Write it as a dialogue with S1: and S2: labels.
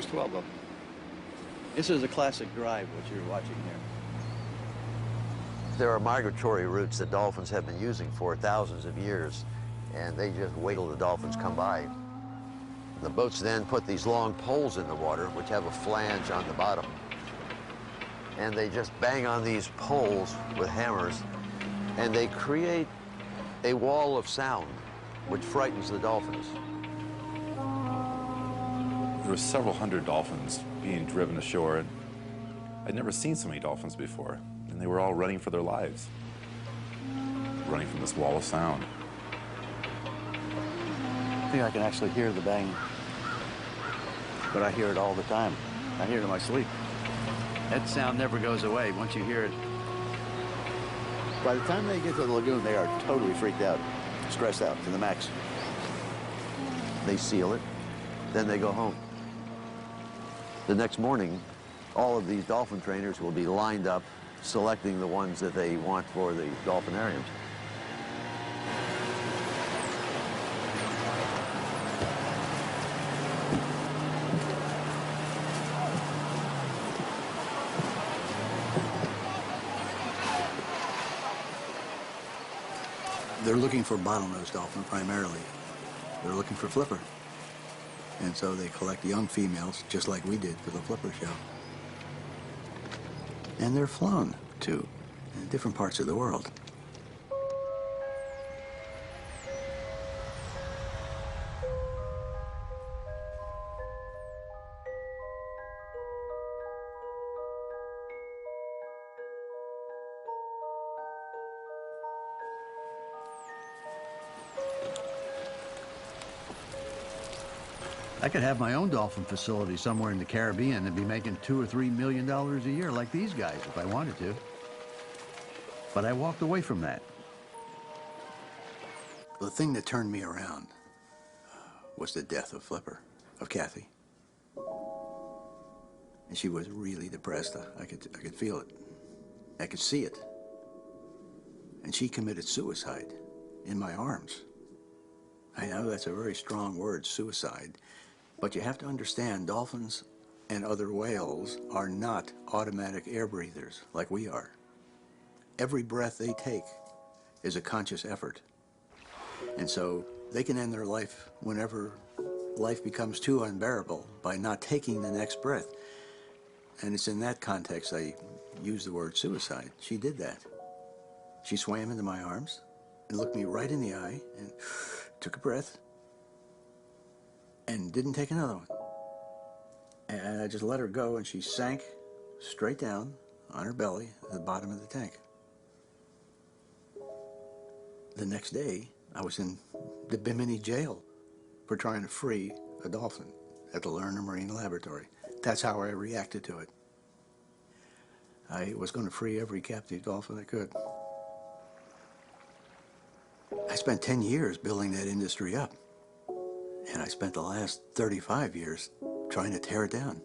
S1: There's 12 of them.
S2: This is a classic drive, what you're watching here.
S3: There are migratory routes that dolphins have been using for thousands of years, and they just wait till the dolphins come by. The boats then put these long poles in the water, which have a flange on the bottom, and they just bang on these poles with hammers, and they create a wall of sound, which frightens the dolphins.
S4: There were several hundred dolphins being driven ashore. I'd never seen so many dolphins before, and they were all running for their lives, running from this wall of sound.
S2: I think I can actually hear the bang, but I hear it all the time. I hear it in my sleep. That sound never goes away once you hear it. By the time they get to the lagoon, they are totally freaked out, stressed out to the max.
S3: They seal it, then they go home. The next morning, all of these dolphin trainers will be lined up, selecting the ones that they want for the dolphinariums.
S5: They're looking for bottlenose dolphin primarily. They're looking for flipper. And so they collect young females, just like we did for the flipper show. And they're flown, too, in different parts of the world.
S2: I could have my own dolphin facility somewhere in the Caribbean and be making $2 or $3 million a year like these guys if I wanted to. But I walked away from that.
S5: The thing that turned me around was the death of Flipper, of Kathy. And she was really depressed. I could feel it. I could see it. And she committed suicide in my arms. I know that's a very strong word, suicide. But you have to understand, dolphins and other whales are not automatic air breathers like we are. Every breath they take is a conscious effort. And so they can end their life whenever life becomes too unbearable by not taking the next breath. And it's in that context I use the word suicide. She did that. She swam into my arms and looked me right in the eye and took a breath and didn't take another one. And I just let her go, and she sank straight down on her belly at the bottom of the tank. The next day, I was in the Bimini jail for trying to free a dolphin at the Lerner Marine Laboratory. That's how I reacted to it. I was going to free every captive dolphin I could. I spent 10 years building that industry up. And I spent the last 35 years trying to tear it down.